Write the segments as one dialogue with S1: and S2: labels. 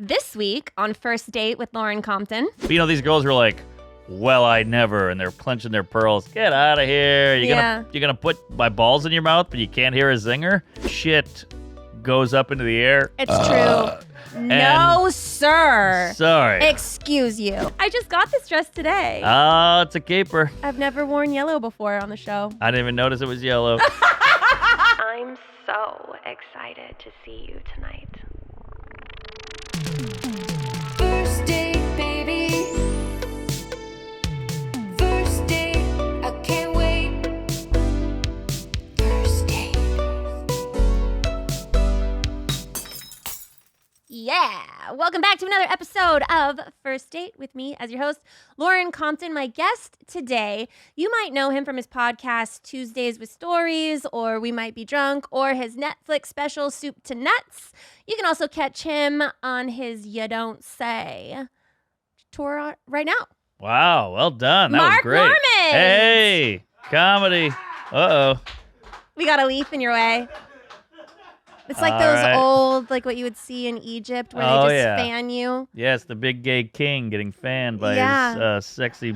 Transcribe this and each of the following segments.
S1: This week on First Date with Lauren Compton.
S2: You know, these girls are like, well, I never, and they're clenching their pearls. Get out of here. You're gonna put my balls in your mouth, but you can't hear a zinger? Shit goes up into the air.
S1: It's true. No, sir.
S2: Sorry.
S1: Excuse you. I just got this dress today.
S2: Oh, it's a caper.
S1: I've never worn yellow before on the show.
S2: I didn't even notice it was yellow.
S3: I'm so excited to see you tonight.
S4: First date, baby. First date, I can't wait. First date.
S1: Yeah. Welcome back to another episode of First Date with me as your host, Lauren Compton. My guest today, you might know him from his podcast, Tuesdays with Stories, or We Might Be Drunk, or his Netflix special, Soup to Nuts. You can also catch him on his You Don't Say tour right now.
S2: Wow, well done. That
S1: Mark
S2: was great.
S1: Norman.
S2: Hey, comedy. Uh-oh.
S1: We got a leaf in your way. It's like
S2: All
S1: those
S2: right.
S1: old, like what you would see in Egypt where they just fan you.
S2: Yes, the big gay king getting fanned by
S1: Yeah.
S2: his sexy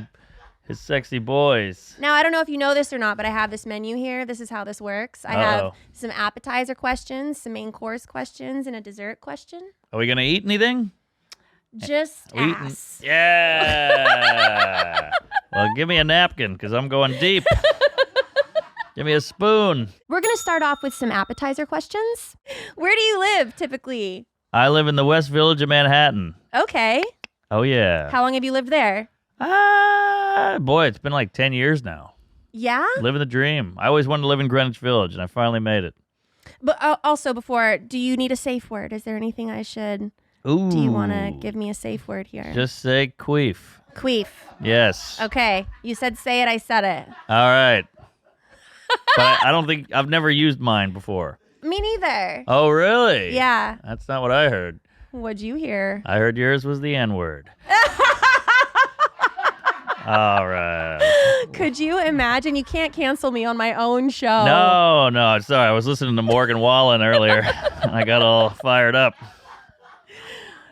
S2: boys.
S1: Now, I don't know if you know this or not, but I have this menu here. This is how this works. I have
S2: Uh-oh.
S1: some appetizer questions, some main course questions, and a dessert question.
S2: Are we gonna eat anything?
S1: Just
S2: We eating?
S1: ask.
S2: Yeah. Well, give me a napkin, because I'm going deep. Give me a spoon.
S1: We're going to start off with some appetizer questions. Where do you live typically?
S2: I live in the West Village of Manhattan.
S1: Okay.
S2: Oh, yeah.
S1: How long have you lived there?
S2: Boy, it's been like 10 years now.
S1: Yeah?
S2: Living the dream. I always wanted to live in Greenwich Village, and I finally made it.
S1: But also before, do you need a safe word? Is there anything I should...
S2: Ooh.
S1: Do you want to give me a safe word here?
S2: Just say queef.
S1: Queef.
S2: Yes.
S1: Okay. You said say it, I said it.
S2: All right. But I don't think... I've never used mine before.
S1: Me neither.
S2: Oh, really?
S1: Yeah.
S2: That's not what I heard.
S1: What'd you hear?
S2: I heard yours was the N-word. All right.
S1: Could you imagine? You can't cancel me on my own show.
S2: No. Sorry. I was listening to Morgan Wallen earlier. I got all fired up.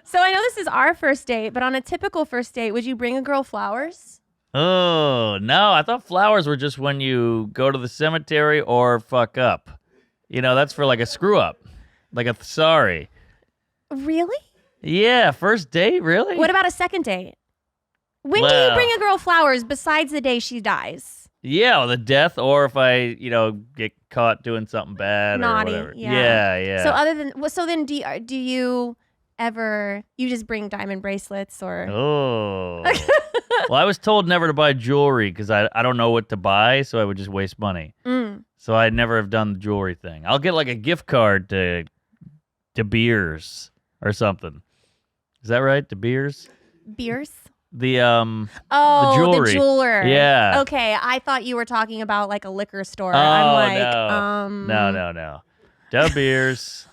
S1: So I know this is our first date, but on a typical first date, would you bring a girl flowers?
S2: Oh, no. I thought flowers were just when you go to the cemetery or fuck up. You know, that's for like a screw up. Like a sorry.
S1: Really?
S2: Yeah, first date? Really?
S1: What about a second date? When do you bring a girl flowers besides the day she dies?
S2: Yeah, or the death, or if I, get caught doing something bad
S1: Naughty,
S2: or whatever.
S1: yeah.
S2: Yeah.
S1: So then do you ever, you just bring diamond bracelets or?
S2: Oh. Well, I was told never to buy jewelry because I don't know what to buy, so I would just waste money. So I never have done the jewelry thing. I'll get like a gift card to De Beers or something. Is that right? De Beers?
S1: Beers?
S2: The
S1: Oh,
S2: jewelry.
S1: the jeweler.
S2: Yeah.
S1: Okay, I thought you were talking about like a liquor store.
S2: Oh,
S1: I'm like,
S2: no. De Beers.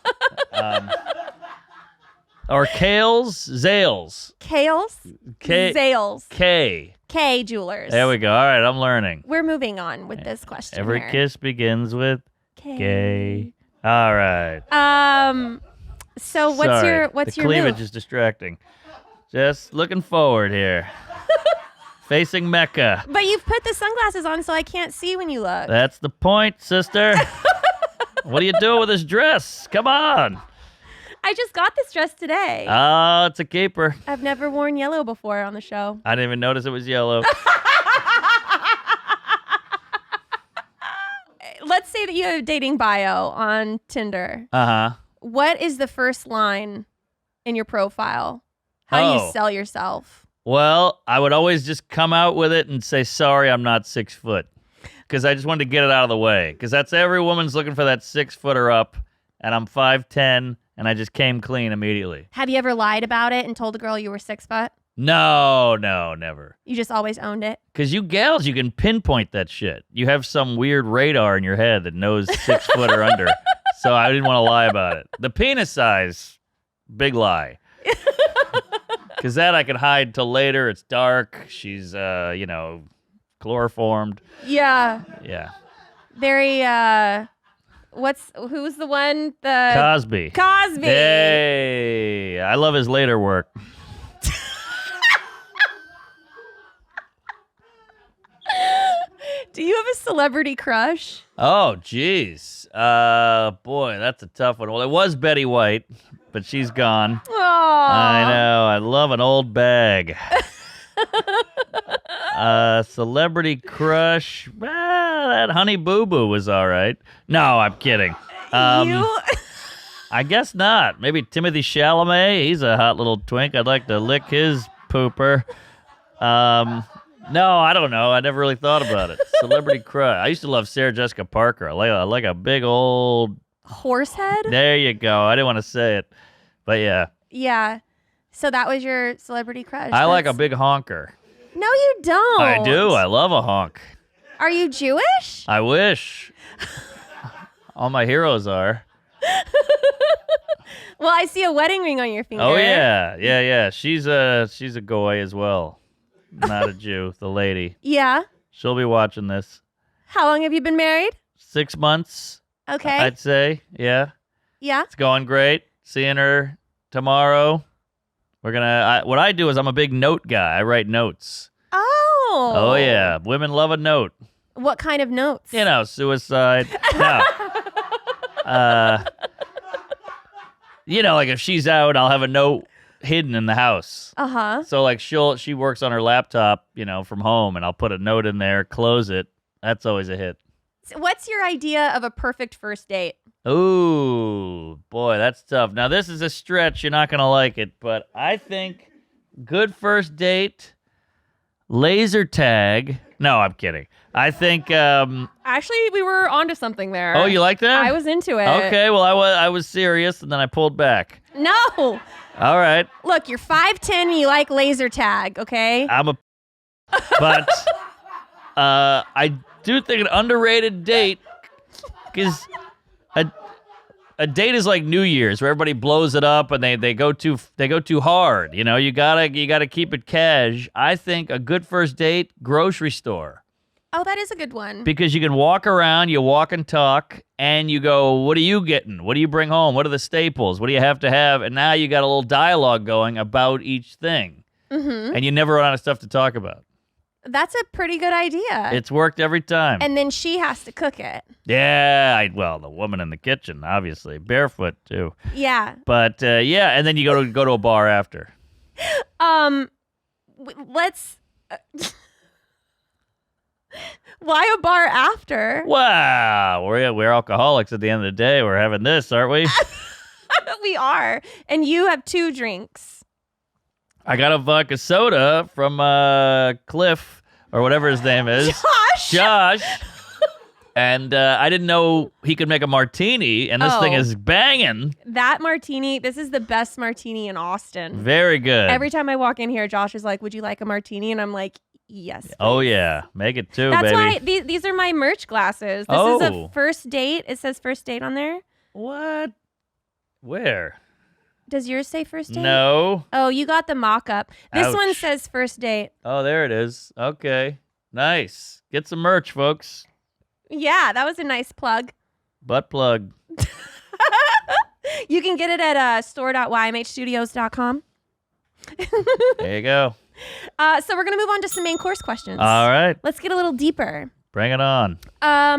S2: Or Kales, Zales.
S1: Kales? Zales.
S2: K.
S1: K Jewelers.
S2: There we go. All right, I'm learning.
S1: We're moving on with this question.
S2: Every
S1: here.
S2: kiss begins with
S1: K.
S2: gay. All right.
S1: So what's
S2: Sorry,
S1: what's
S2: the
S1: your
S2: cleavage
S1: move?
S2: is distracting. Just looking forward here. Facing Mecca.
S1: But you've put the sunglasses on so I can't see when you look.
S2: That's the point, sister. What are you doing with this dress? Come on.
S1: I just got this dress today.
S2: Oh, it's a caper.
S1: I've never worn yellow before on the show.
S2: I didn't even notice it was yellow.
S1: Let's say that you have a dating bio on Tinder.
S2: Uh-huh.
S1: What is the first line in your profile? How do you sell yourself?
S2: Well, I would always just come out with it and say, sorry, I'm not 6 foot. Because I just wanted to get it out of the way. Because that's every woman's looking for that 6 footer up. And I'm 5'10", and I just came clean immediately.
S1: Have you ever lied about it and told a girl you were 6 foot?
S2: No, never.
S1: You just always owned it?
S2: Because you gals, you can pinpoint that shit. You have some weird radar in your head that knows 6 foot or under. So I didn't want to lie about it. The penis size, big lie. Because that I can hide till later. It's dark. She's, chloroformed.
S1: Yeah.
S2: Yeah.
S1: Very who's the one? The
S2: Cosby.
S1: Cosby.
S2: Hey, I love his later work.
S1: Do you have a celebrity crush?
S2: Oh, jeez. Boy, that's a tough one. Well, it was Betty White, but she's gone.
S1: Aww.
S2: I know. I love an old bag. Celebrity crush. That Honey Boo Boo was all right. No, I'm kidding.
S1: You?
S2: I guess not. Maybe Timothy Chalamet. He's a hot little twink. I'd like to lick his pooper. No, I don't know. I never really thought about it. Celebrity crush. I used to love Sarah Jessica Parker. I like a big old
S1: Horse head?
S2: There you go. I didn't want to say it, but yeah.
S1: Yeah. So that was your celebrity crush.
S2: I like a big honker.
S1: No, you don't.
S2: I do. I love a honk.
S1: Are you Jewish?
S2: I wish. All my heroes are.
S1: Well, I see a wedding ring on your finger.
S2: Oh yeah. She's a goy as well. Not a Jew, the lady.
S1: Yeah.
S2: She'll be watching this.
S1: How long have you been married?
S2: 6 months.
S1: Okay.
S2: I'd say. Yeah.
S1: Yeah.
S2: It's going great. Seeing her tomorrow. We're gonna. What I do is I'm a big note guy. I write notes.
S1: Oh.
S2: Oh yeah. Women love a note.
S1: What kind of notes?
S2: You know, suicide. No. You know, like if she's out, I'll have a note hidden in the house.
S1: Uh-huh.
S2: So like she works on her laptop, you know, from home, and I'll put a note in there, close it. That's always a hit.
S1: So what's your idea of a perfect first date?
S2: Ooh, boy, that's tough. Now this is a stretch. You're not gonna like it, but I think good first date, laser tag. No, I'm kidding. I think.
S1: Actually, we were onto something there.
S2: Oh, you like that?
S1: I was into it.
S2: Okay, well, I was serious, and then I pulled back.
S1: No.
S2: All right.
S1: Look, you're 5'10", and you like laser tag, okay?
S2: But I do think an underrated date, because a date is like New Year's, where everybody blows it up and they go too hard. You know, you gotta keep it cash. I think a good first date, grocery store.
S1: Oh, that is a good one.
S2: Because you can walk around, you walk and talk, and you go, what are you getting? What do you bring home? What are the staples? What do you have to have? And now you got a little dialogue going about each thing. Mm-hmm. And you never run out of stuff to talk about.
S1: That's a pretty good idea.
S2: It's worked every time.
S1: And then she has to cook it.
S2: Yeah, well, the woman in the kitchen, obviously. Barefoot, too.
S1: Yeah.
S2: But, yeah, and then you go to a bar after.
S1: Let's... Why a bar after?
S2: Wow, we're alcoholics at the end of the day. We're having this, aren't we?
S1: We are. And you have 2 drinks.
S2: I got a vodka soda from Cliff, or whatever his name is. Josh. And I didn't know he could make a martini, and this thing is banging.
S1: That martini, this is the best martini in Austin.
S2: Very good.
S1: Every time I walk in here, Josh is like, would you like a martini? And I'm like, yes. Please.
S2: Oh, yeah. Make it too,
S1: That's
S2: baby.
S1: why these are my merch glasses. This is a first date. It says first date on there.
S2: What? Where?
S1: Does yours say first date?
S2: No.
S1: Oh, you got the mock-up. This
S2: Ouch.
S1: one says first date.
S2: Oh, there it is. Okay. Nice. Get some merch, folks.
S1: Yeah, that was a nice plug.
S2: Butt plug.
S1: You can get it at store.ymhstudios.com.
S2: There you go.
S1: So we're going to move on to some main course questions.
S2: All right.
S1: Let's get a little deeper.
S2: Bring it on.
S1: How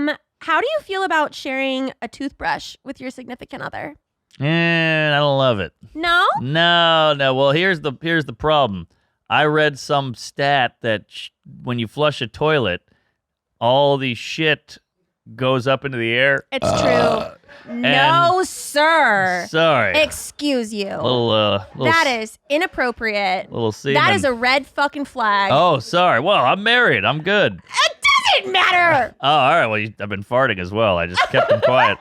S1: do you feel about sharing a toothbrush with your significant other?
S2: I don't love it.
S1: No?
S2: No. Well, here's the problem. I read some stat that when you flush a toilet, all the shit goes up into the air.
S1: It's true. No, sir.
S2: Sorry.
S1: Excuse you.
S2: Little
S1: that is inappropriate.
S2: Little semen.
S1: That is a red fucking flag.
S2: Oh, sorry. Well, I'm married. I'm good.
S1: It doesn't matter.
S2: Oh, all right. Well, I've been farting as well. I just kept them quiet.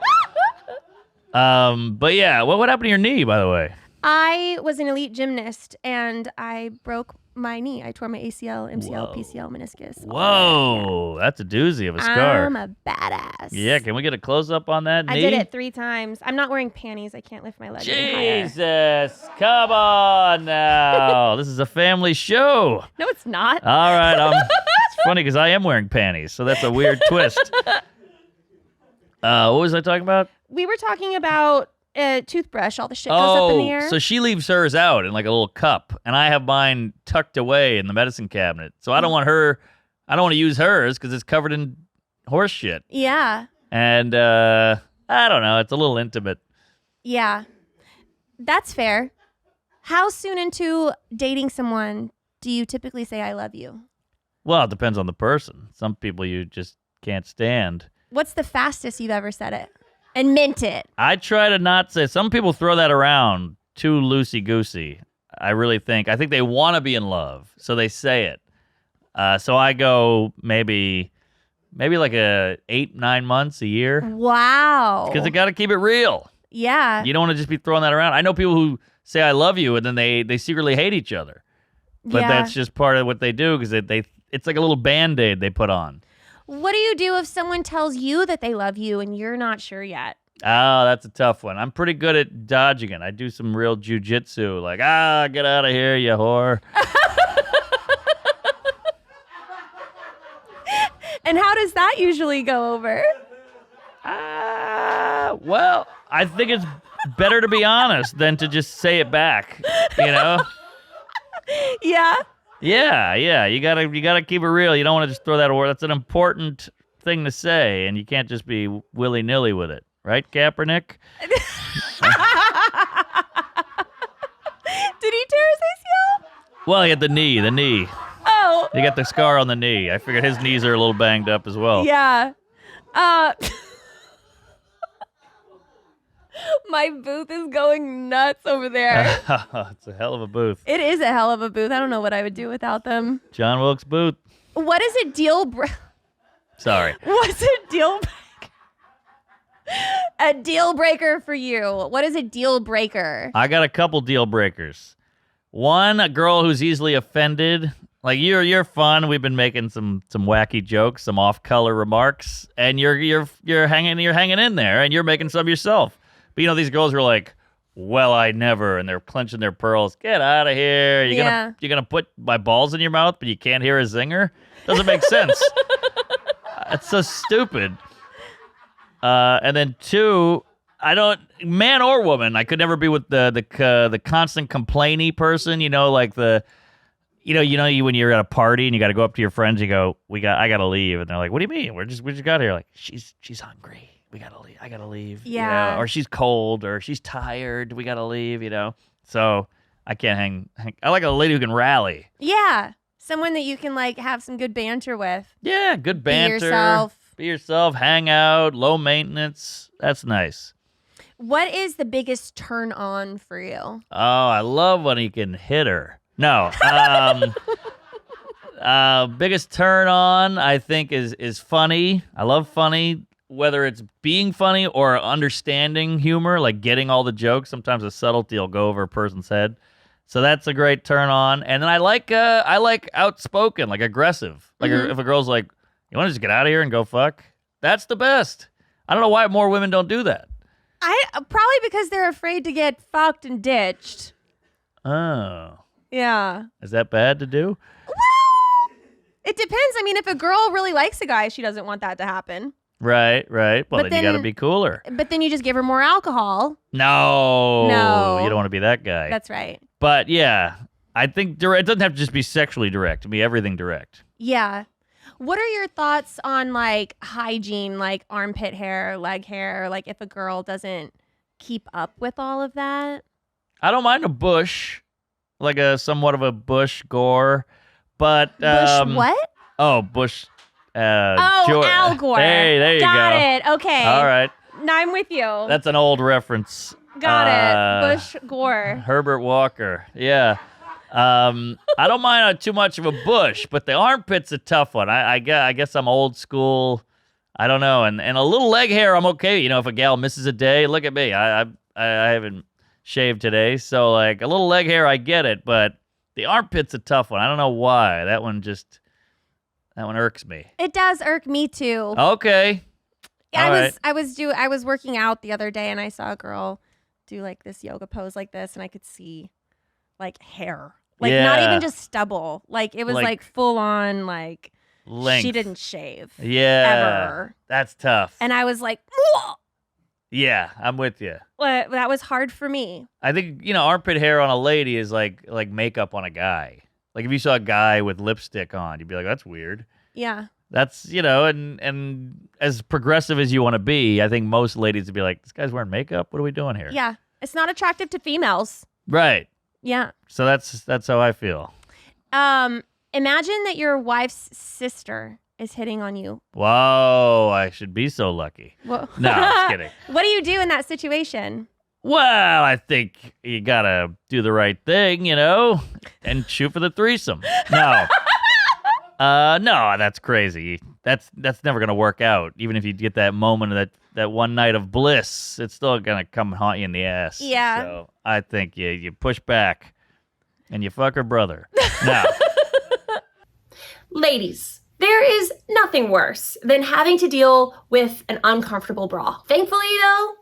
S2: But yeah, what happened to your knee, by the way?
S1: I was an elite gymnast, and I broke my knee. I tore my ACL, MCL, PCL, meniscus.
S2: Whoa, that's a doozy of a scar.
S1: I'm a badass.
S2: Yeah, can we get a close-up on that knee?
S1: I did it 3 times. I'm not wearing panties. I can't lift my leg any higher.
S2: Jesus, come on now. This is a family show.
S1: No, it's not.
S2: All right, it's funny because I am wearing panties, so that's a weird twist. What was I talking about?
S1: We were talking about a toothbrush. All the shit goes up in the air.
S2: So she leaves hers out in like a little cup, and I have mine tucked away in the medicine cabinet. So I don't want to use hers because it's covered in horse shit.
S1: Yeah.
S2: And I don't know. It's a little intimate.
S1: Yeah. That's fair. How soon into dating someone do you typically say I love you?
S2: Well, it depends on the person. Some people you just can't stand.
S1: What's the fastest you've ever said it? And meant it.
S2: I try to not say. Some people throw that around too loosey-goosey. I think they want to be in love, so they say it. So I go maybe like 8-9 months, a year.
S1: Wow.
S2: Because they got to keep it real.
S1: Yeah.
S2: You don't want to just be throwing that around. I know people who say I love you, and then they secretly hate each other. But that's just part of what they do because it's like a little Band-Aid they put on.
S1: What do you do if someone tells you that they love you and you're not sure yet?
S2: Oh, that's a tough one. I'm pretty good at dodging it. I do some real jujitsu, like, get out of here, you whore.
S1: And how does that usually go over?
S2: Well, I think it's better to be honest than to just say it back, you know?
S1: Yeah.
S2: Yeah. You gotta keep it real. You don't want to just throw that away. That's an important thing to say, and you can't just be willy-nilly with it. Right, Kaepernick?
S1: Did he tear his ACL?
S2: Well, he had the knee.
S1: Oh.
S2: He got the scar on the knee. I figured his knees are a little banged up as well.
S1: Yeah. My booth is going nuts over there.
S2: It's a hell of a booth.
S1: It is a hell of a booth. I don't know what I would do without them.
S2: John Wilkes Booth.
S1: What is a deal
S2: Sorry.
S1: What's a deal breaker? A deal breaker for you. What is a deal breaker?
S2: I got a couple deal breakers. One, a girl who's easily offended. Like you're fun. We've been making some wacky jokes, some off-color remarks, and you're hanging in there, and you're making some yourself. But these girls are like, well, I never, and they're clenching their pearls. Get out of here! You're gonna put my balls in your mouth, but you can't hear a zinger? Doesn't make sense. It's so stupid. And then two, man or woman, I could never be with the constant complainy person. Like when you're at a party and you got to go up to your friends, you go, I gotta leave, and they're like, what do you mean? We just got here. Like she's hungry. We gotta leave. I gotta leave.
S1: Yeah.
S2: Or she's cold, or she's tired. We gotta leave. So I can't hang. I like a lady who can rally.
S1: Yeah. Someone that you can have some good banter with.
S2: Yeah, good banter. Be yourself. Hang out. Low maintenance. That's nice.
S1: What is the biggest turn on for you?
S2: Oh, I love when he can hit her. No. Biggest turn on, I think, is funny. I love funny, whether it's being funny or understanding humor, like getting all the jokes. Sometimes a subtlety will go over a person's head. So that's a great turn on. And then I like outspoken, like aggressive. Like if a girl's like, you want to just get out of here and go fuck? That's the best. I don't know why more women don't do that.
S1: Probably because they're afraid to get fucked and ditched.
S2: Oh.
S1: Yeah.
S2: Is that bad to do?
S1: Well, it depends. I mean, if a girl really likes a guy, she doesn't want that to happen.
S2: Right. Well, then you got to be cooler.
S1: But then you just give her more alcohol.
S2: No. You don't want to be that guy.
S1: That's right.
S2: But yeah, I think it doesn't have to just be sexually direct. It can be everything direct.
S1: Yeah. What are your thoughts on hygiene, like armpit hair, leg hair, like if a girl doesn't keep up with all of that?
S2: I don't mind a bush, like somewhat of a bush gore, but
S1: bush what?
S2: Oh, bush.
S1: Al Gore.
S2: Hey, there you go.
S1: Got it. Okay.
S2: All right.
S1: Now I'm with you.
S2: That's an old reference.
S1: Got it. Bush Gore.
S2: Herbert Walker. Yeah. I don't mind too much of a bush, but the armpit's a tough one. I guess I'm old school. I don't know. And a little leg hair, I'm okay. If a gal misses a day, look at me. I haven't shaved today, so a little leg hair, I get it. But the armpit's a tough one. I don't know why. That one irks me.
S1: It does irk me too.
S2: Okay.
S1: Yeah, I was working out the other day and I saw a girl do this yoga pose like this, and I could see hair. Not even just stubble. It was full on
S2: Length.
S1: she didn't shave.
S2: Yeah.
S1: Ever.
S2: That's tough.
S1: And I was like, "Whoa."
S2: Yeah, I'm with you.
S1: Well, that was hard for me.
S2: I think, armpit hair on a lady is like makeup on a guy. Like if you saw a guy with lipstick on, you'd be like, that's weird.
S1: Yeah.
S2: That's, and as progressive as you want to be, I think most ladies would be like, this guy's wearing makeup? What are we doing here?
S1: Yeah. It's not attractive to females.
S2: Right.
S1: Yeah.
S2: So that's how I feel.
S1: Imagine that your wife's sister is hitting on you.
S2: Whoa, I should be so lucky.
S1: Whoa.
S2: No, I'm just kidding.
S1: What do you do in that situation?
S2: Well, I think you gotta do the right thing, and shoot for the threesome. No. No, that's crazy. That's never gonna work out. Even if you get that moment of that one night of bliss, it's still gonna come haunt you in the ass.
S1: Yeah.
S2: So I think you push back and you fuck her brother. No.
S5: Ladies, there is nothing worse than having to deal with an uncomfortable bra. Thankfully, though,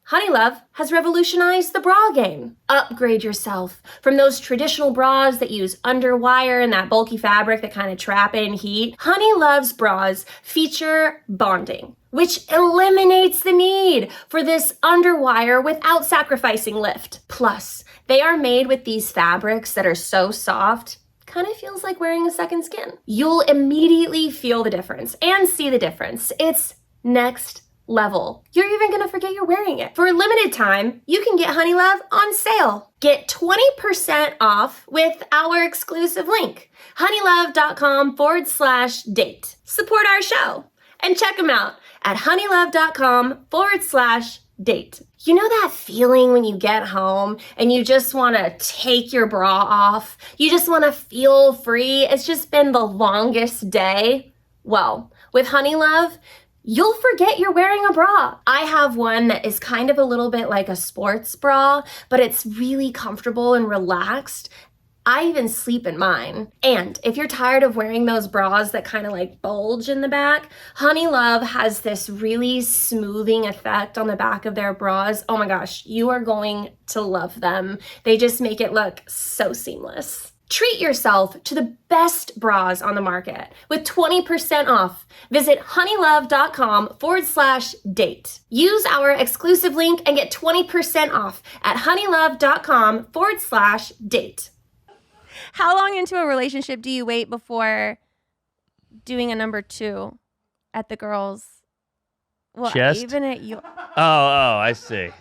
S5: Honeylove has revolutionized the bra game. Upgrade yourself from those traditional bras that use underwire and that bulky fabric that kind of trap in heat. Honeylove's bras feature bonding, which eliminates the need for this underwire without sacrificing lift. Plus, they are made with these fabrics that are so soft, kind of feels like wearing a second skin. You'll immediately feel the difference and see the difference. It's next level. You're even gonna forget you're wearing it. For a limited time, you can get Honeylove on sale. Get 20% off with our exclusive link, honeylove.com/date. Support our show and check them out at honeylove.com/date. You know that feeling when you get home and you just want to take your bra off? You just want to feel free. It's just been the longest day. Well, with Honeylove, you'll forget you're wearing a bra. I have one that is kind of a little bit like a sports bra, but it's really comfortable and relaxed. I even sleep in mine. And if you're tired of wearing those bras that kind of like bulge in the back, Honeylove has this really smoothing effect on the back of their bras. Oh my gosh, you are going to love them. They just make it look so seamless. Treat yourself to the best bras on the market with 20% off. Visit honeylove.com/date. Use our exclusive link and get 20% off at honeylove.com/date.
S1: How long into a relationship do you wait before doing a number 2 at the girls? Well,
S2: Chest?
S1: even at you
S2: Oh, I see.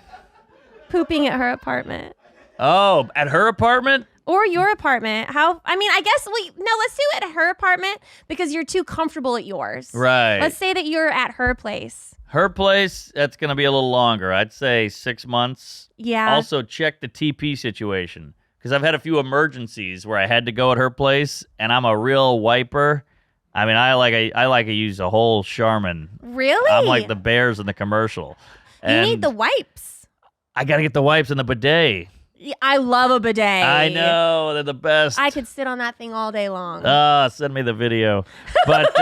S1: pooping at her apartment
S2: Oh, at her apartment?
S1: or your apartment. I guess let's do it at her apartment because you're too comfortable at yours.
S2: Right.
S1: Let's say that you're at her place.
S2: Her place, that's going to be a little longer. I'd say 6 months.
S1: Yeah.
S2: Also, check the TP situation. Because I've had a few emergencies where I had to go at her place, and I'm a real wiper. I mean, I like to use a whole Charmin.
S1: Really?
S2: I'm like the bears in the commercial.
S1: You
S2: And
S1: need the wipes.
S2: I got to get the wipes and the bidet.
S1: I love a bidet.
S2: I know, they're the best.
S1: I could sit on that thing all day long.
S2: Send me the video. But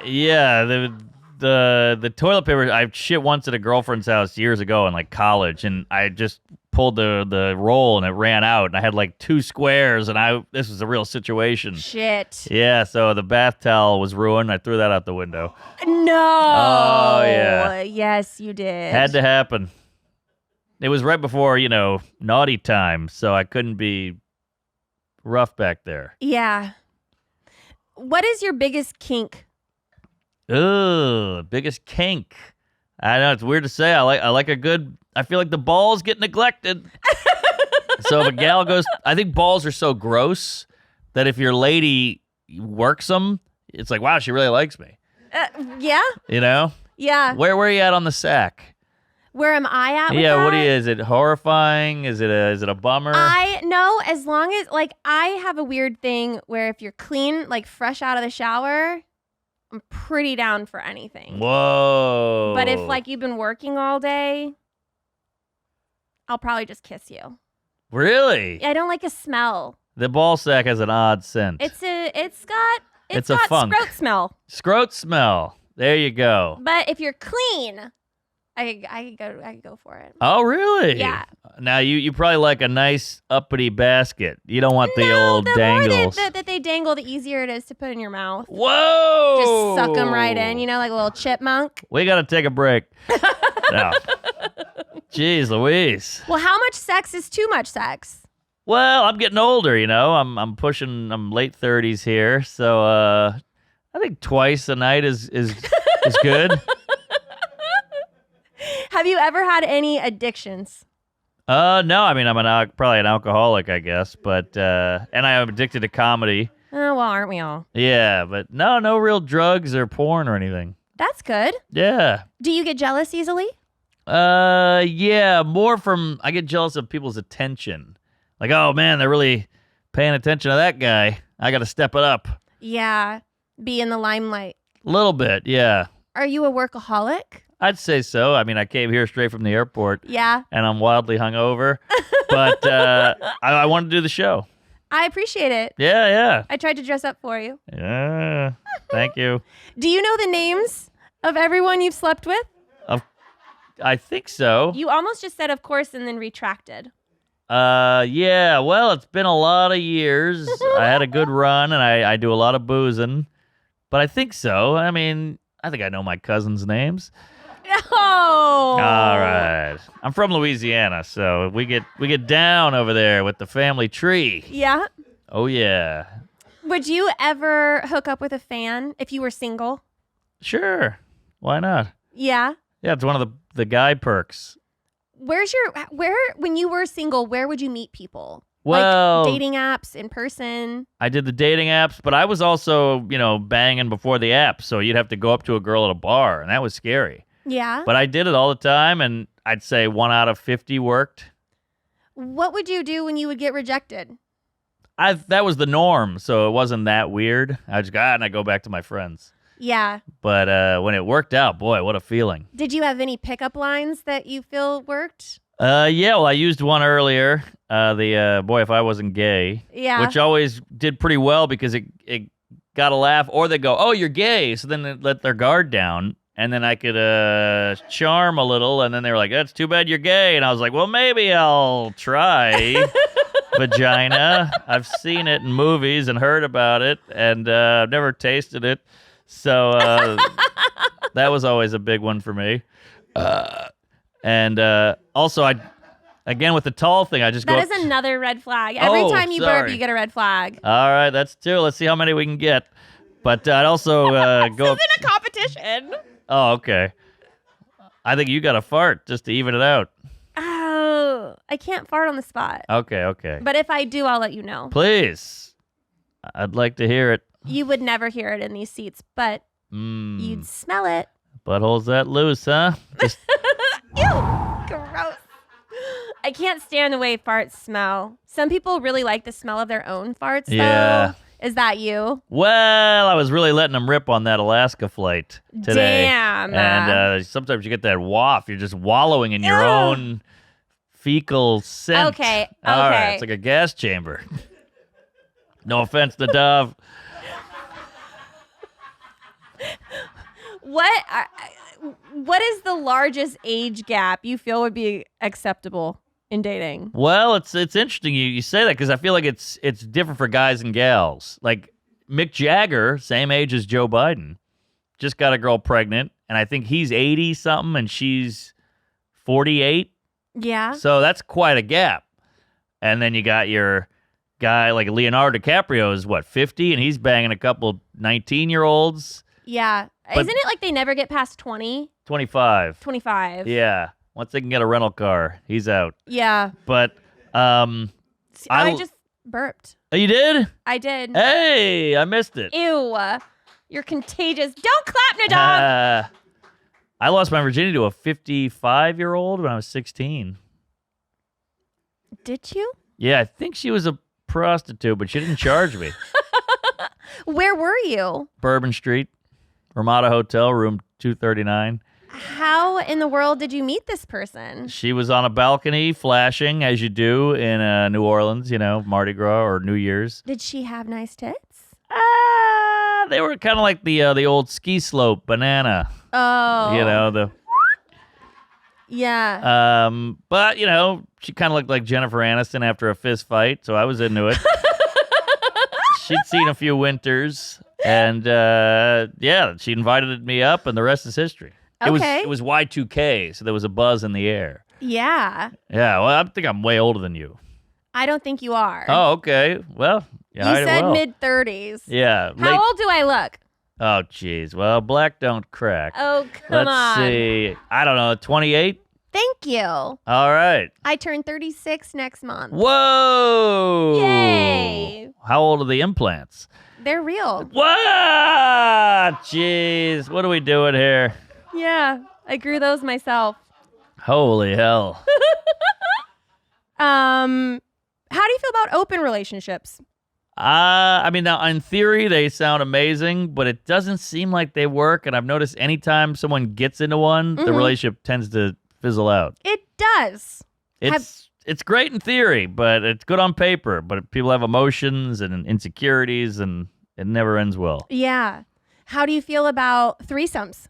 S2: yeah, the toilet paper. I shit once at a girlfriend's house years ago in like college, and I just pulled the roll and it ran out, and I had like 2 squares, and this was a real situation.
S1: Shit.
S2: Yeah, so the bath towel was ruined. I threw that out the window.
S1: No.
S2: Oh, yeah.
S1: Yes, you did.
S2: Had to happen. It was right before, naughty time, so I couldn't be rough back there.
S1: Yeah. What is your biggest kink?
S2: Ugh, biggest kink. I know it's weird to say. I like a good. I feel like the balls get neglected. So if a gal goes, I think balls are so gross that if your lady works them, it's like, wow, she really likes me.
S1: Yeah. Yeah.
S2: Where are you at on the sack?
S1: Where am I at? With
S2: Yeah,
S1: that?
S2: what is it? Horrifying? Is it a bummer?
S1: I know, as long as I have a weird thing where if you're clean, like fresh out of the shower, I'm pretty down for anything.
S2: Whoa.
S1: But if you've been working all day, I'll probably just kiss you.
S2: Really?
S1: I don't like a smell.
S2: The ball sack has an odd scent.
S1: It's got
S2: It's a funk.
S1: scrote smell.
S2: Scrote smell. There you go.
S1: But if you're clean, I could go for it.
S2: Oh, really?
S1: Yeah.
S2: Now, you probably like a nice uppity basket. You don't want the old
S1: the
S2: dangles.
S1: more that they dangle, the easier it is to put in your mouth.
S2: Whoa!
S1: Just suck them right in, like a little chipmunk.
S2: We got to take a break. No. Jeez Louise.
S1: Well, how much sex is too much sex?
S2: Well, I'm getting older, I'm I'm late 30s here, so I think twice a night is good.
S1: Have you ever had any addictions?
S2: No, I mean probably an alcoholic, I guess, but and I am addicted to comedy.
S1: Oh, well, aren't we all?
S2: Yeah, but no real drugs or porn or anything.
S1: That's good.
S2: Yeah.
S1: Do you get jealous easily?
S2: Yeah, I get jealous of people's attention. Like, oh man, they're really paying attention to that guy. I got to step it up.
S1: Yeah, be in the limelight.
S2: A little bit, yeah.
S1: Are you a workaholic?
S2: I'd say so. I mean, I came here straight from the airport.
S1: Yeah.
S2: And I'm wildly hungover. But I wanted to do the show.
S1: I appreciate it.
S2: Yeah.
S1: I tried to dress up for you.
S2: Yeah. Thank you.
S1: Do you know the names of everyone you've slept with?
S2: I think so.
S1: You almost just said of course and then retracted.
S2: Yeah. Well, it's been a lot of years. I had a good run and I do a lot of boozing. But I think so. I mean, I think I know my cousins' names.
S1: Oh.
S2: All right. I'm from Louisiana, so we get down over there with the family tree.
S1: Yeah.
S2: Oh yeah.
S1: Would you ever hook up with a fan if you were single?
S2: Sure. Why not?
S1: Yeah.
S2: Yeah, it's one of the guy perks.
S1: When you were single, where would you meet people?
S2: Well,
S1: like dating apps, in person.
S2: I did the dating apps, but I was also, banging before the apps, so you'd have to go up to a girl at a bar, and that was scary.
S1: Yeah.
S2: But I did it all the time, and I'd say 1 out of 50 worked.
S1: What would you do when you would get rejected?
S2: That was the norm, so it wasn't that weird. I just and I go back to my friends.
S1: Yeah.
S2: But when it worked out, boy, what a feeling.
S1: Did you have any pickup lines that you feel worked?
S2: Yeah, well, I used one earlier. The boy, if I wasn't gay.
S1: Yeah.
S2: Which always did pretty well because it got a laugh, or they go, oh, you're gay. So then they let their guard down. And then I could charm a little, and then they were like, that's too bad you're gay. And I was like, well, maybe I'll try vagina. I've seen it in movies and heard about it, and I've never tasted it. So that was always a big one for me. And also, again, with the tall thing, I just go
S1: That is another red flag. Every time you burp,
S2: sorry.
S1: you get a red flag.
S2: All right, that's 2. Let's see how many we can get. But I'd also go...
S1: This isn't a competition.
S2: Oh, okay. I think you got to fart just to even it out.
S1: Oh, I can't fart on the spot.
S2: Okay.
S1: But if I do, I'll let you know.
S2: Please. I'd like to hear it.
S1: You would never hear it in these seats, but you'd smell it.
S2: Butthole's that loose, huh? Just...
S1: Ew, gross. I can't stand the way farts smell. Some people really like the smell of their own farts, though.
S2: Yeah.
S1: Is that you?
S2: Well, I was really letting them rip on that Alaska flight today.
S1: Damn.
S2: And sometimes you get that waft. You're just wallowing in your own fecal scent.
S1: Okay.
S2: All right. It's like a gas chamber. No offense to Dove.
S1: What is the largest age gap you feel would be acceptable in dating?
S2: Well, it's interesting you say that because I feel like it's different for guys and gals. Like Mick Jagger, same age as Joe Biden, just got a girl pregnant, and I think he's 80 something and she's 48.
S1: Yeah.
S2: So that's quite a gap. And then you got your guy like Leonardo DiCaprio is 50, and he's banging a couple 19-year-olds.
S1: Yeah.
S2: But-
S1: Isn't it like they never get past 20?
S2: 25.
S1: 25.
S2: Yeah. Once they can get a rental car, he's out.
S1: Yeah.
S2: But
S1: I just burped.
S2: Oh, you did?
S1: I did.
S2: Hey, I missed it.
S1: Ew. You're contagious. Don't clap, Nadav.
S2: I lost my virginity to a 55-year-old when I was 16.
S1: Did you?
S2: Yeah, I think she was a prostitute, but she didn't charge me.
S1: Where were you?
S2: Bourbon Street, Ramada Hotel, room 239.
S1: How in the world did you meet this person?
S2: She was on a balcony flashing, as you do in New Orleans, Mardi Gras or New Year's.
S1: Did she have nice tits?
S2: They were kind of like the old ski slope banana.
S1: Oh. Yeah.
S2: But, she kind of looked like Jennifer Aniston after a fist fight, so I was into it. She'd seen a few winters, and, she invited me up, and the rest is history.
S1: Okay.
S2: It was Y2K, so there was a buzz in the air.
S1: Yeah.
S2: Yeah, well, I think I'm way older than you.
S1: I don't think you are.
S2: Oh, okay. Well,
S1: You
S2: hide it
S1: said
S2: well.
S1: mid-30s.
S2: Yeah.
S1: How old do I look?
S2: Oh, jeez. Well, black don't crack.
S1: Oh, come on.
S2: Let's see. I don't know, 28?
S1: Thank you.
S2: All right.
S1: I turn 36 next month.
S2: Whoa!
S1: Yay.
S2: How old are the implants?
S1: They're real.
S2: What? Jeez. What are we doing here?
S1: Yeah. I grew those myself.
S2: Holy hell.
S1: How do you feel about open relationships?
S2: Now in theory they sound amazing, but it doesn't seem like they work. And I've noticed anytime someone gets into one, the relationship tends to fizzle out.
S1: It does.
S2: It's great in theory, but it's good on paper. But people have emotions and insecurities, and it never ends well.
S1: Yeah. How do you feel about threesomes?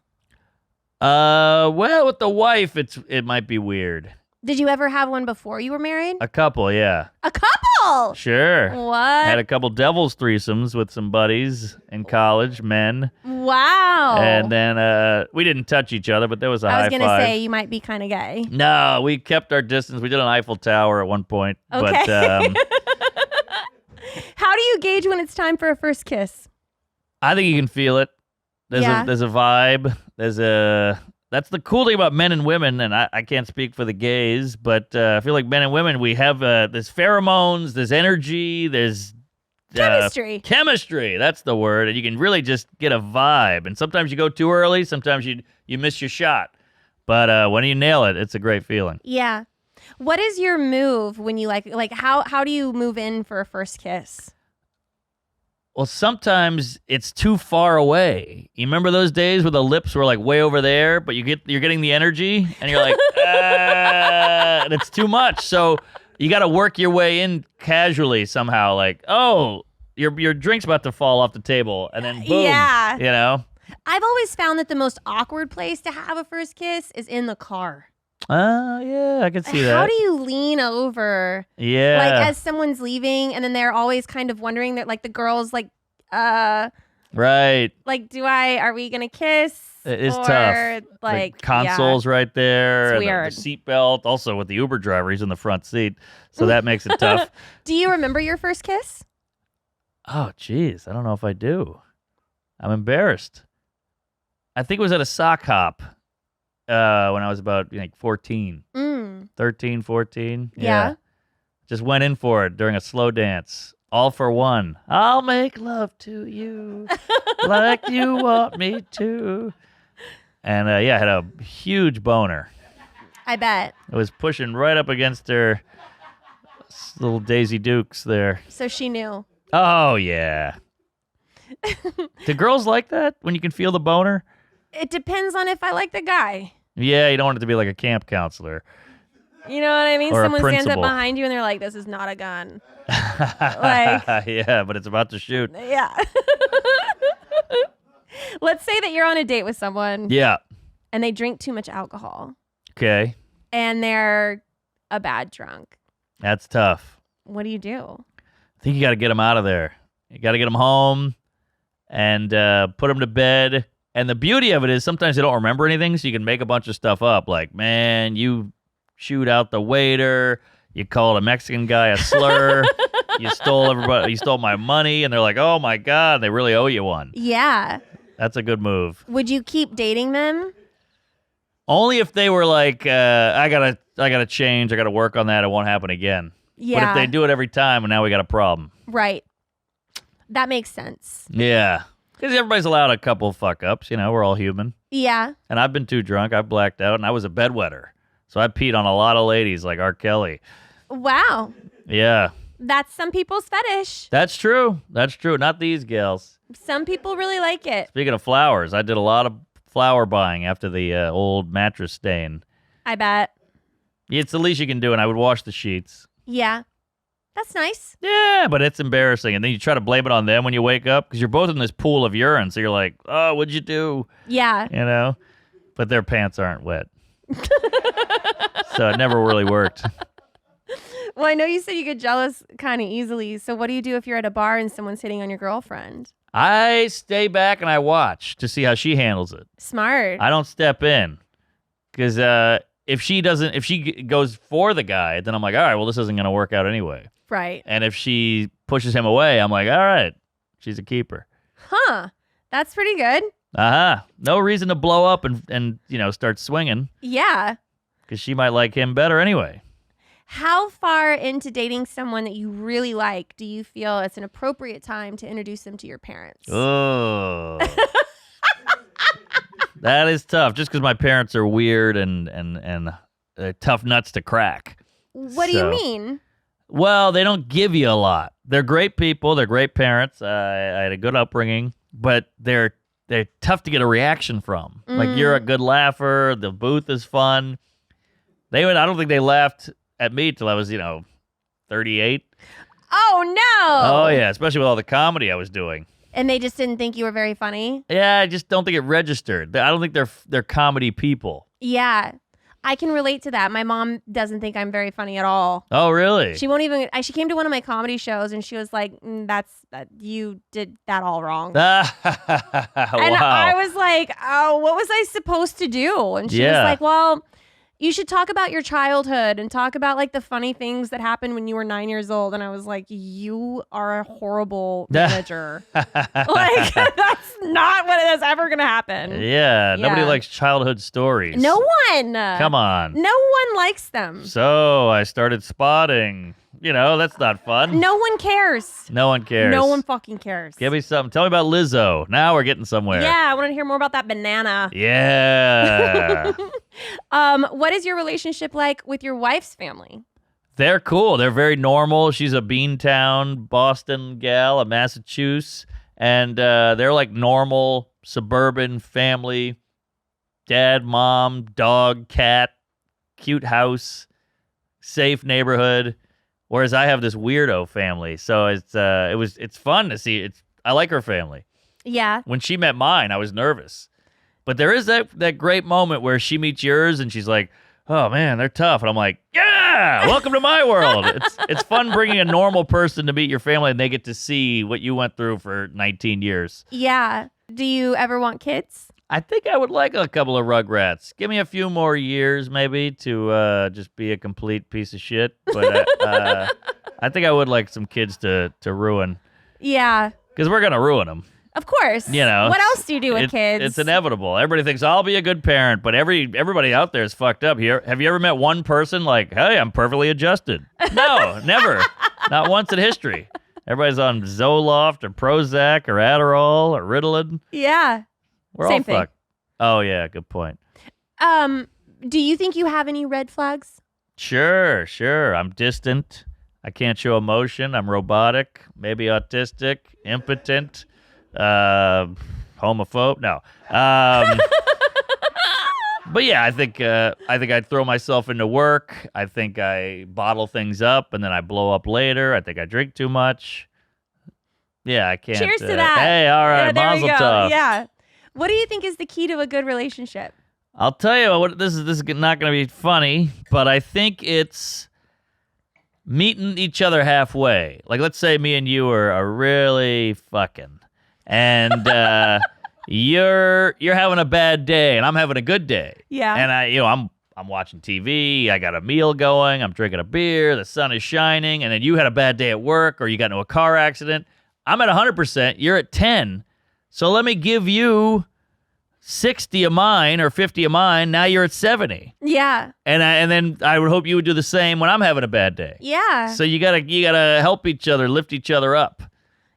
S2: Well, with the wife, it might be weird.
S1: Did you ever have one before you were married?
S2: A couple, yeah.
S1: A couple?
S2: Sure.
S1: What?
S2: Had a couple devil's threesomes with some buddies in college, men.
S1: Wow.
S2: And then we didn't touch each other, but there was a high
S1: I
S2: five.
S1: was going to say you might be kind of gay.
S2: No, we kept our distance. We did an Eiffel Tower at one point.
S1: Okay.
S2: But
S1: How do you gauge when it's time for a first kiss?
S2: I think you can feel it. There's a vibe. That's the cool thing about men and women, and I can't speak for the gays, but I feel like men and women, we have there's pheromones, there's energy, there's
S1: Chemistry.
S2: Chemistry, that's the word, and you can really just get a vibe. And sometimes you go too early, sometimes you miss your shot. But when you nail it, it's a great feeling.
S1: Yeah. What is your move when you like how do you move in for a first kiss?
S2: Well, sometimes it's too far away. You remember those days where the lips were like way over there, but you're getting the energy, and you're like, and it's too much. So you got to work your way in casually somehow. Like, oh, your drink's about to fall off the table, and then boom.
S1: Yeah. I've always found that the most awkward place to have a first kiss is in the car.
S2: Yeah, I can see that.
S1: How do you lean over?
S2: Yeah.
S1: Like as someone's leaving, and then they're always kind of wondering that, like the girl's like,
S2: right.
S1: Like, are we gonna kiss?
S2: It is
S1: or,
S2: tough.
S1: Like
S2: the console's right there.
S1: It's
S2: and
S1: weird.
S2: The seatbelt. Also with the Uber driver, he's in the front seat, so that makes it tough.
S1: Do you remember your first kiss?
S2: Oh, geez. I don't know if I do. I'm embarrassed. I think it was at a sock hop when I was about 14. 13, 14.
S1: Yeah.
S2: Just went in for it during a slow dance. All for one. I'll make love to you like you want me to. And I had a huge boner.
S1: I bet.
S2: It was pushing right up against her little Daisy Dukes there.
S1: So she knew.
S2: Oh, yeah. Do girls like that when you can feel the boner?
S1: It depends on if I like the guy.
S2: Yeah, you don't want it to be like a camp counselor.
S1: You know what I mean?
S2: Or a
S1: Someone stands up
S2: principal.
S1: behind you and they're like, this is not a gun.
S2: Yeah, but it's about to shoot.
S1: Yeah. Let's say that you're on a date with someone.
S2: Yeah.
S1: And they drink too much alcohol.
S2: Okay.
S1: And they're a bad drunk.
S2: That's tough.
S1: What do you do?
S2: I think you got to get them out of there. You got to get them home and put them to bed. And the beauty of it is sometimes they don't remember anything, so you can make a bunch of stuff up. Like, man, you shoot out the waiter. You called a Mexican guy a slur. You stole my money. And they're like, oh, my God, they really owe you one.
S1: Yeah.
S2: That's a good move.
S1: Would you keep dating them?
S2: Only if they were like, I gotta change. I got to work on that. It won't happen again.
S1: Yeah.
S2: But if they do it every time, and now we got a problem.
S1: Right. That makes sense.
S2: Yeah. Because everybody's allowed a couple of fuck-ups. We're all human.
S1: Yeah.
S2: And I've been too drunk. I've blacked out, and I was a bedwetter. So I peed on a lot of ladies like R. Kelly.
S1: Wow.
S2: Yeah.
S1: That's some people's fetish.
S2: That's true. That's true. Not these gals.
S1: Some people really like it.
S2: Speaking of flowers, I did a lot of flower buying after the old mattress stain.
S1: I bet.
S2: It's the least you can do, and I would wash the sheets.
S1: Yeah. That's nice.
S2: Yeah, but it's embarrassing. And then you try to blame it on them when you wake up because you're both in this pool of urine. So you're like, oh, what'd you do?
S1: Yeah.
S2: But their pants aren't wet. So it never really worked.
S1: Well, I know you said you get jealous kind of easily. So what do you do if you're at a bar and someone's hitting on your girlfriend?
S2: I stay back and I watch to see how she handles it.
S1: Smart.
S2: I don't step in because if she goes for the guy, then I'm like, all right, well, this isn't going to work out anyway.
S1: Right.
S2: And if she pushes him away, I'm like, all right, she's a keeper.
S1: Huh. That's pretty good.
S2: No reason to blow up and start swinging
S1: Yeah.
S2: because she might like him better anyway.
S1: How far into dating someone that you really like do you feel it's an appropriate time to introduce them to your parents?
S2: Oh. That is tough just because my parents are weird and tough nuts to crack.
S1: What do you mean?
S2: Well, they don't give you a lot. They're great people. They're great parents. I had a good upbringing, but they're tough to get a reaction from. Like, you're a good laugher. The booth is fun. I don't think they laughed at me till I was, 38.
S1: Oh, no.
S2: Oh, yeah, especially with all the comedy I was doing.
S1: And they just didn't think you were very funny?
S2: Yeah, I just don't think it registered. I don't think they're comedy people.
S1: Yeah. I can relate to that. My mom doesn't think I'm very funny at all.
S2: Oh, really?
S1: She won't even. She came to one of my comedy shows and she was like, you did that all wrong.
S2: Wow.
S1: And I was like, oh, what was I supposed to do? And she was like, well, you should talk about your childhood and talk about like the funny things that happened when you were 9 years old. And I was like, you are a horrible manager. Like, that's not what is ever going to happen.
S2: Yeah, nobody likes childhood stories.
S1: No one.
S2: Come on.
S1: No one likes them.
S2: So I started spotting. That's not fun.
S1: No one cares.
S2: No one cares.
S1: No one fucking cares.
S2: Give me something. Tell me about Lizzo. Now we're getting somewhere.
S1: Yeah, I want to hear more about that banana.
S2: Yeah.
S1: What is your relationship like with your wife's family?
S2: They're cool. They're very normal. She's a Beantown, Boston gal, a Massachusetts. And they're like normal suburban family. Dad, mom, dog, cat, cute house, safe neighborhood. Whereas I have this weirdo family, so it's fun to see. I like her family.
S1: Yeah.
S2: When she met mine, I was nervous, but there is that great moment where she meets yours, and she's like, "Oh man, they're tough," and I'm like, "Yeah, welcome to my world." It's fun bringing a normal person to meet your family, and they get to see what you went through for 19 years.
S1: Yeah. Do you ever want kids?
S2: I think I would like a couple of Rugrats. Give me a few more years, maybe, to just be a complete piece of shit. But I think I would like some kids to ruin.
S1: Yeah.
S2: Because we're going to ruin them.
S1: Of course. What else do you do with kids?
S2: It's inevitable. Everybody thinks, I'll be a good parent, but everybody out there is fucked up here. Have you ever met one person like, hey, I'm perfectly adjusted? No, never. Not once in history. Everybody's on Zoloft or Prozac or Adderall or Ritalin.
S1: Yeah.
S2: We're
S1: Same
S2: all
S1: thing.
S2: fucked. Oh, yeah, good point.
S1: Do you think you have any red flags?
S2: Sure. I'm distant. I can't show emotion. I'm robotic, maybe autistic, impotent, homophobe. No. But yeah, I think I'd throw myself into work. I think I bottle things up and then I blow up later. I think I drink too much. Yeah, I can't.
S1: Cheers to that.
S2: Hey, all right,
S1: Yeah, there we
S2: mazel
S1: go.
S2: tov.
S1: Yeah. What do you think is the key to a good relationship?
S2: I'll tell you what. This is not going to be funny, but I think it's meeting each other halfway. Like, let's say me and you are really fucking, and you're having a bad day, and I'm having a good day.
S1: Yeah.
S2: And I'm watching TV. I got a meal going. I'm drinking a beer. The sun is shining, and then you had a bad day at work, or you got into a car accident. I'm at 100%. You're at 10. So let me give you 60 of mine or 50 of mine. Now you're at 70.
S1: Yeah.
S2: And then I would hope you would do the same when I'm having a bad day.
S1: Yeah.
S2: So you gotta help each other, lift each other up.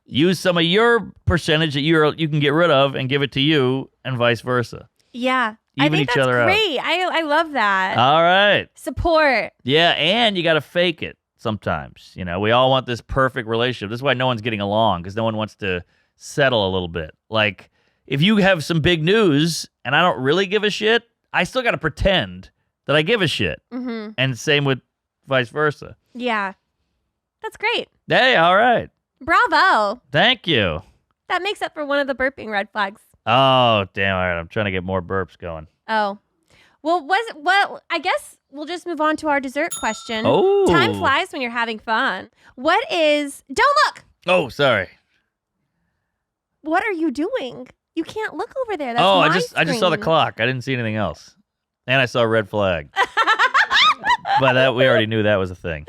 S2: Use some of your percentage that you can get rid of and give it to you, and vice versa.
S1: Yeah.
S2: Even
S1: I think
S2: each
S1: that's
S2: other out.
S1: great. I love that.
S2: All right.
S1: Support.
S2: Yeah, and you gotta fake it sometimes. We all want this perfect relationship. This is why no one's getting along, because no one wants to settle a little bit. Like, if you have some big news and I don't really give a shit, I still got to pretend that I give a shit.
S1: Mm-hmm.
S2: And same with vice versa.
S1: Yeah. That's great.
S2: Hey, all right.
S1: Bravo.
S2: Thank you.
S1: That makes up for one of the burping red flags.
S2: Oh, damn. All right. I'm trying to get more burps going.
S1: Oh. Well, I guess we'll just move on to our dessert question.
S2: Oh.
S1: Time flies when you're having fun. Don't look!
S2: Oh, sorry.
S1: What are you doing? You can't look over there. That's
S2: I
S1: my
S2: just saw the
S1: screen.
S2: clock. I didn't see anything else. And I saw a red flag. But we already knew that was a thing.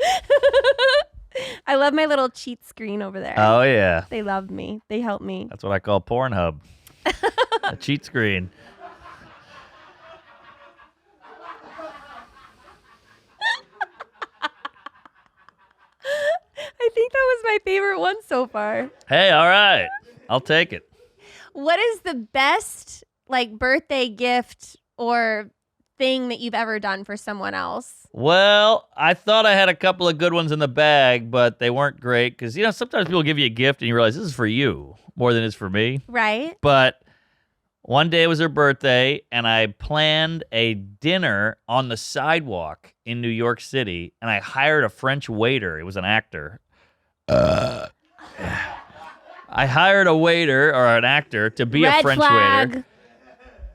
S1: I love my little cheat screen over there.
S2: Oh, yeah.
S1: They love me. They help me.
S2: That's what I call Pornhub. A cheat screen.
S1: I think that was my favorite one so far.
S2: Hey, all right. I'll take it.
S1: What is the best birthday gift or thing that you've ever done for someone else?
S2: Well, I thought I had a couple of good ones in the bag, but they weren't great because, sometimes people give you a gift and you realize this is for you more than it's for me.
S1: Right.
S2: But one day was her birthday, and I planned a dinner on the sidewalk in New York City, and I hired a French waiter. It was an actor. I hired a waiter or an actor to be
S1: Red
S2: a French
S1: flag.
S2: waiter.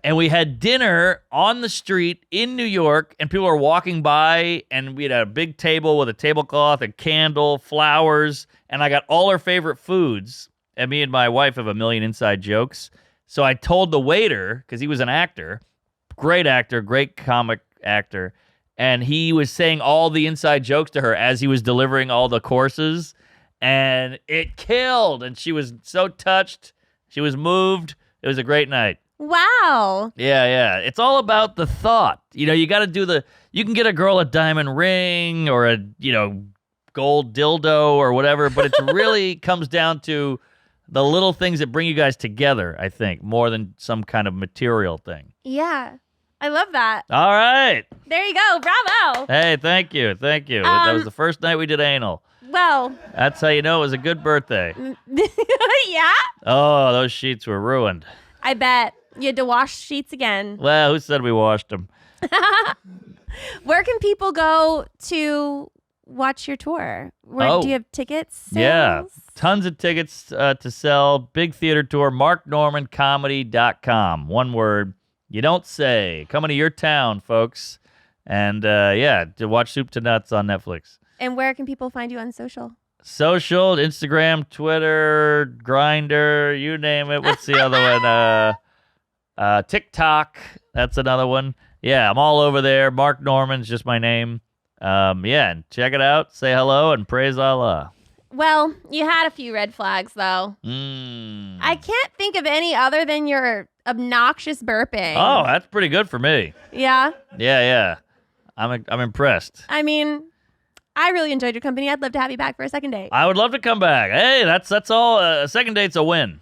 S2: And we had dinner on the street in New York, and people were walking by, and we had a big table with a tablecloth, a candle, flowers, and I got all her favorite foods. And me and my wife have a million inside jokes. So I told the waiter, because he was an actor, great comic actor, and he was saying all the inside jokes to her as he was delivering all the courses, and it killed, and she was so touched. She was moved. It was a great night.
S1: Wow.
S2: Yeah. It's all about the thought. You got to do you can get a girl a diamond ring or a, gold dildo or whatever, but it really comes down to the little things that bring you guys together, I think, more than some kind of material thing.
S1: Yeah. I love that.
S2: All right.
S1: There you go. Bravo.
S2: Hey, thank you. That was the first night we did anal.
S1: Well.
S2: That's how you know it was a good birthday.
S1: Yeah?
S2: Oh, those sheets were ruined.
S1: I bet. You had to wash sheets again.
S2: Well, who said we washed them?
S1: Where can people go to watch your tour? Do you have tickets?
S2: Yeah.
S1: Sales?
S2: Tons of tickets to sell. Big theater tour. MarkNormanComedy.com. One word. You don't say. Coming to your town, folks. And to watch Soup to Nuts on Netflix.
S1: And where can people find you on social?
S2: Social, Instagram, Twitter, Grindr, you name it. What's the other one? TikTok. That's another one. Yeah, I'm all over there. Mark Norman's just my name. And check it out. Say hello and praise Allah.
S1: Well, you had a few red flags, though. I can't think of any other than your obnoxious burping.
S2: Oh, that's pretty good for me.
S1: Yeah?
S2: Yeah. I'm impressed.
S1: I mean, I really enjoyed your company. I'd love to have you back for a second date.
S2: I would love to come back. Hey, that's all. A second date's a win.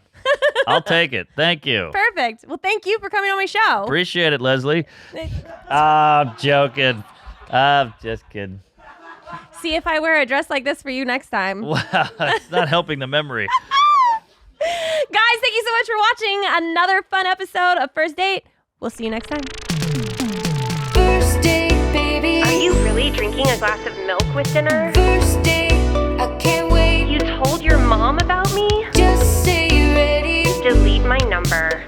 S2: I'll take it. Thank you.
S1: Perfect. Well, thank you for coming on my show.
S2: Appreciate it, Leslie. I'm joking. I'm just kidding.
S1: See if I wear a dress like this for you next time.
S2: Wow, it's not helping the memory.
S1: Guys, thank you so much for watching another fun episode of First Date. We'll see you next time.
S4: First date, baby.
S3: Are you really drinking a glass of milk with dinner?
S4: First date, I can't wait.
S3: You told your mom about me?
S4: Just say you're ready.
S3: Delete my number.